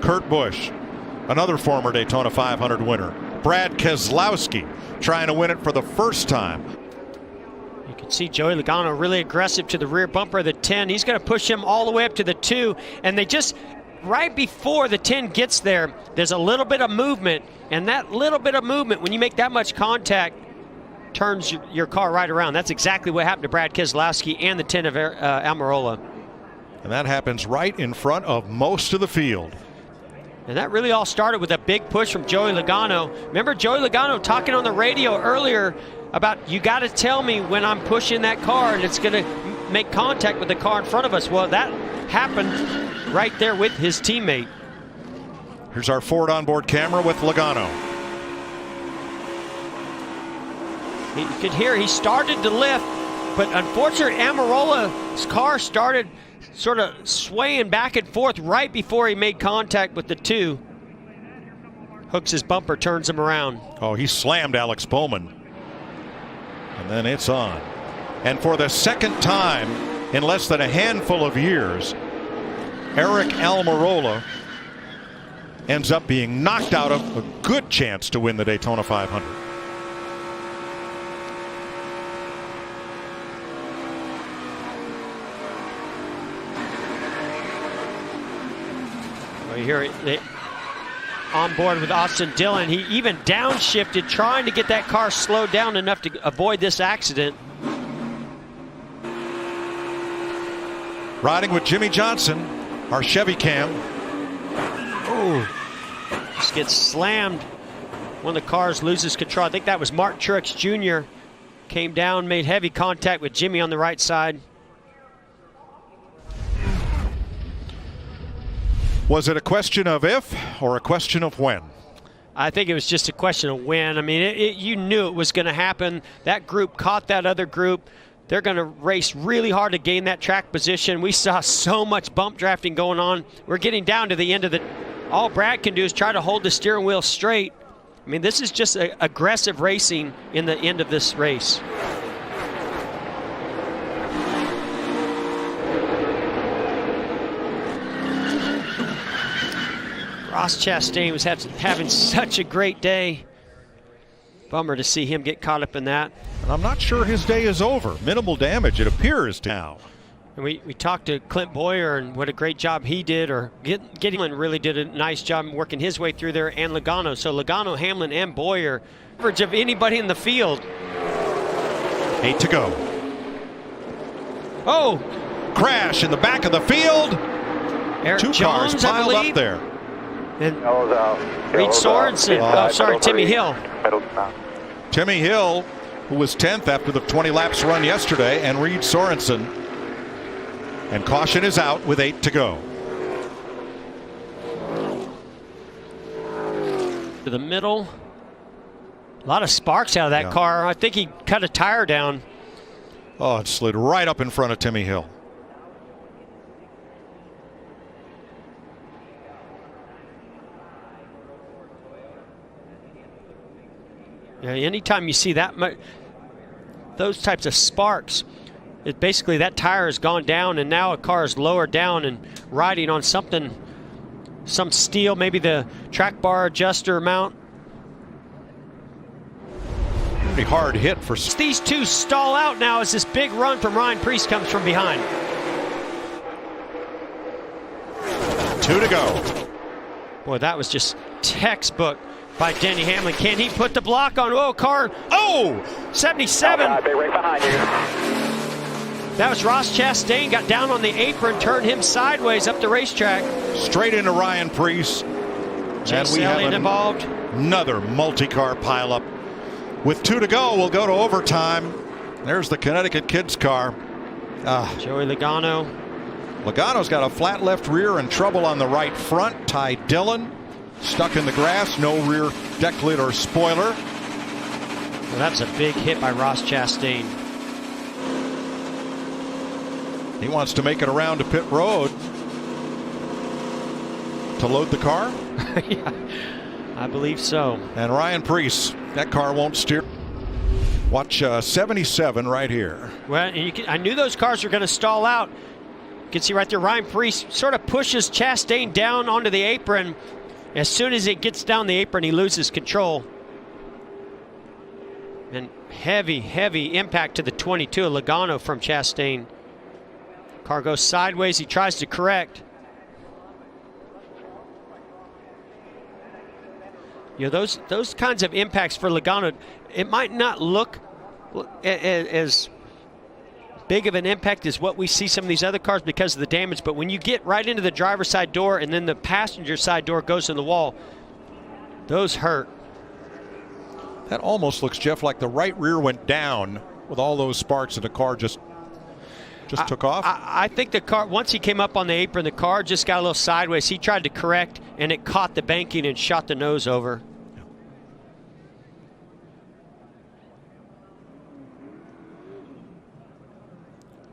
Kurt Busch, another former Daytona 500 winner. Brad Keselowski trying to win it for the first time. You can see Joey Logano really aggressive to the rear bumper of the 10. He's going to push him all the way up to the 2, and they just, right before the 10 gets there, there's a little bit of movement, and that little bit of movement, when you make that much contact, turns your car right around. That's exactly what happened to Brad Keselowski and the 10 of Almirola. And that happens right in front of most of the field. And that really all started with a big push from Joey Logano. Remember Joey Logano talking on the radio earlier about, you got to tell me when I'm pushing that car and it's going to make contact with the car in front of us. Well, that happened right there with his teammate. Here's our Ford onboard camera with Logano. You could hear he started to lift, but unfortunately Almirola's car started sort of swaying back and forth right before he made contact with the 2. Hooks his bumper, turns him around. Oh, he slammed Alex Bowman. And then it's on. And for the second time in less than a handful of years, Eric Almirola ends up being knocked out of a good chance to win the Daytona 500. Well, you hear it on board with Austin Dillon. He even downshifted, trying to get that car slowed down enough to avoid this accident. Riding with Jimmy Johnson, our Chevy cam. Oh, just gets slammed. One of the cars loses control. I think that was Martin Truex Jr. Came down, made heavy contact with Jimmy on the right side. Was it a question of if or a question of when? I think it was just a question of when. I mean, you knew it was going to happen. That group caught that other group. They're going to race really hard to gain that track position. We saw so much bump drafting going on. We're getting down to the end of the... All Brad can do is try to hold the steering wheel straight. I mean, this is just aggressive racing in the end of this race. Ross Chastain was having such a great day. Bummer to see him get caught up in that. And I'm not sure his day is over. Minimal damage, it appears now. And we talked to Clint Boyer and what a great job he did, or Hamlin really did a nice job working his way through there, and Logano. So Logano, Hamlin, and Boyer, average of anybody in the field. 8 to go. Oh! Crash in the back of the field. Eric 2 Jones, cars piled up there. And Reed Sorensen, Timmy Hill. Timmy Hill, who was 10th after the 20 laps run yesterday, and Reed Sorensen. And caution is out with 8 to go. To the middle. A lot of sparks out of that car. I think he cut a tire down. Oh, it slid right up in front of Timmy Hill. Yeah, anytime you see that much, those types of sparks, it basically that tire has gone down and now a car is lower down and riding on something, some steel, maybe the track bar adjuster mount. Pretty hard hit for... These two stall out now as this big run from Ryan Preece comes from behind. 2 to go. Boy, that was just textbook by Denny Hamlin. Can he put the block on? Oh, car. Oh, 77. Right behind you. That was Ross Chastain. Got down on the apron, turned him sideways up the racetrack. Straight into Ryan Preece. And we have involved. Another multi-car pileup. With 2 to go, we'll go to overtime. There's the Connecticut Kids car. Joey Logano. Logano's got a flat left rear and trouble on the right front. Ty Dillon stuck in the grass, no rear deck lid or spoiler. Well, that's a big hit by Ross Chastain. He wants to make it around to pit road to load the car. Yeah, I believe so. And Ryan Preece, that car won't steer. Watch 77 right here. Well, and I knew those cars were going to stall out. You can see right there, Ryan Preece sort of pushes Chastain down onto the apron. As soon as it gets down the apron, he loses control. And heavy, heavy impact to the 22 of Logano from Chastain. Car goes sideways. He tries to correct. You know, those kinds of impacts for Logano, it might not look as big of an impact as what we see some of these other cars because of the damage, but when you get right into the driver's side door and then the passenger side door goes in the wall, those hurt. That almost looks, Jeff, like the right rear went down with all those sparks and the car just took off. I think the car, once he came up on the apron, the car just got a little sideways. He tried to correct, and it caught the banking and shot the nose over.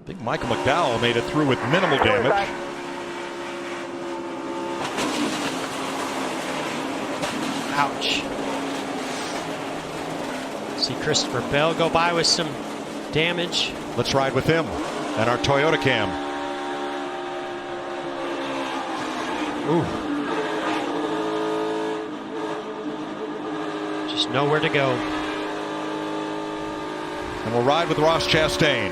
I think Michael McDowell made it through with minimal damage. Ouch. See Christopher Bell go by with some damage. Let's ride with him and our Toyota Cam. Ooh. Just nowhere to go. And we'll ride with Ross Chastain.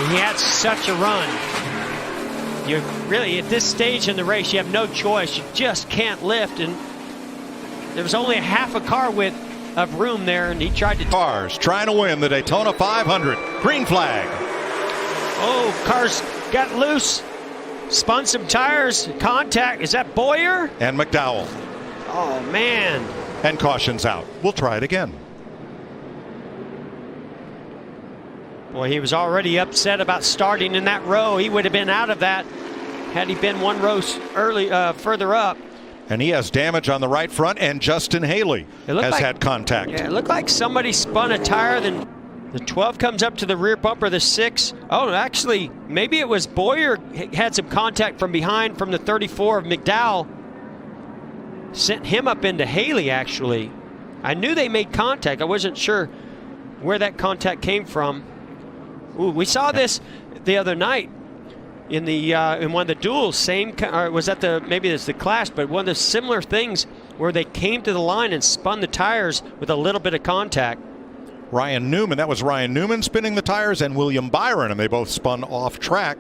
He had such a run. You really, at this stage in the race, you have no choice. You just can't lift, and there was only a half a car width of room there, and he tried to. Cars trying to win the Daytona 500. Green flag. Oh, cars got loose. Spun some tires. Contact. Is that Boyer? And McDowell. Oh, man. And caution's out. We'll try it again. Boy, he was already upset about starting in that row. He would have been out of that had he been one row further up. And he has damage on the right front, and Justin Haley has had contact. Yeah, it looked like somebody spun a tire. Then the 12 comes up to the rear bumper, the 6. Oh, actually, maybe it was Boyer had some contact from behind from the 34 of McDowell. Sent him up into Haley, actually. I knew they made contact. I wasn't sure where that contact came from. Ooh, we saw this the other night in the in one of the duels. Same, or was that maybe it's the Clash, but one of the similar things where they came to the line and spun the tires with a little bit of contact. Ryan Newman, that was Ryan Newman spinning the tires, and William Byron, and they both spun off track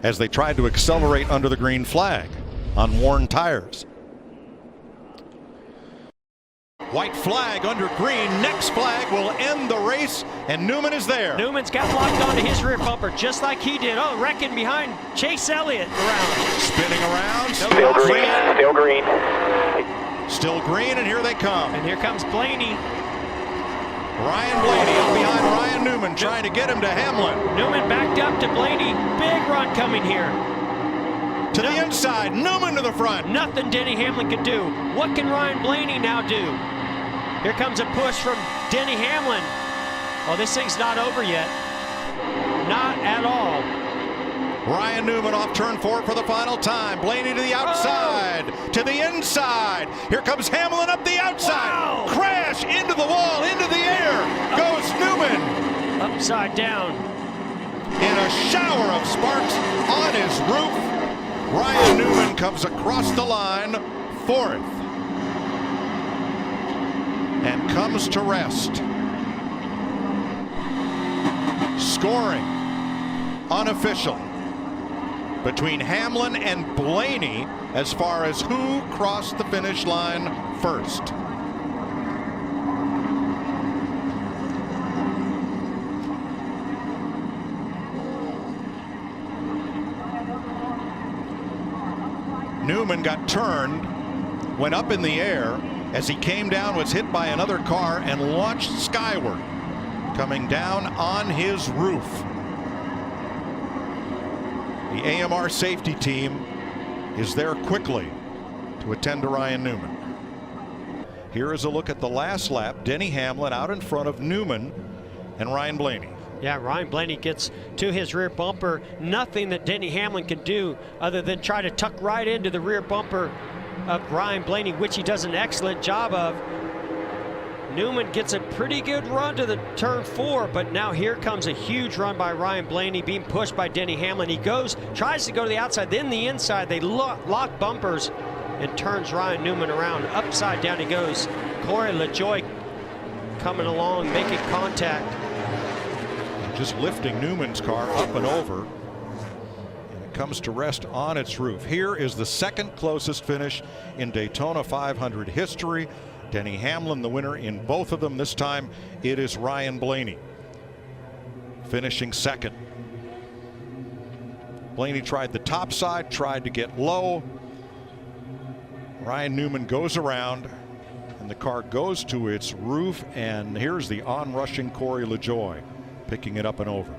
as they tried to accelerate under the green flag on worn tires. White flag under green. Next flag will end the race, and Newman is there. Newman's got locked onto his rear bumper just like he did. Oh, wrecking behind Chase Elliott around. Spinning around. Still green. Still green. Still green, and here they come. And here comes Blaney. Ryan Blaney up behind Ryan Newman, trying to get him to Hamlin. Newman backed up to Blaney. Big run coming here. To the inside, Newman to the front. Nothing Denny Hamlin could do. What can Ryan Blaney now do? Here comes a push from Denny Hamlin. Oh, this thing's not over yet. Not at all. Ryan Newman off turn 4 for the final time. Blaney to the outside, to the inside. Here comes Hamlin up the outside. Wow. Crash into the wall, into the air. Goes Newman. Upside down. In a shower of sparks on his roof, Ryan Newman comes across the line, 4th. And comes to rest. Scoring unofficial between Hamlin and Blaney as far as who crossed the finish line first. Newman got turned, went up in the air. As he came down, was hit by another car and launched skyward, coming down on his roof. The AMR safety team is there quickly to attend to Ryan Newman. Here is a look at the last lap. Denny Hamlin out in front of Newman and Ryan Blaney. Yeah, Ryan Blaney gets to his rear bumper. Nothing that Denny Hamlin can do other than try to tuck right into the rear bumper of Ryan Blaney, which he does an excellent job of. Newman gets a pretty good run to the turn 4, but now here comes a huge run by Ryan Blaney being pushed by Denny Hamlin. He tries to go to the outside, then the inside. They lock bumpers, and turns Ryan Newman around. Upside down he goes. Corey LaJoie coming along, making contact. Just lifting Newman's car up and over. And it comes to rest on its roof. Here is the second closest finish in Daytona 500 history. Denny Hamlin, the winner in both of them. This time it is Ryan Blaney finishing second. Blaney tried the top side, tried to get low. Ryan Newman goes around, and the car goes to its roof, and here's the on-rushing Corey LaJoie picking it up and over.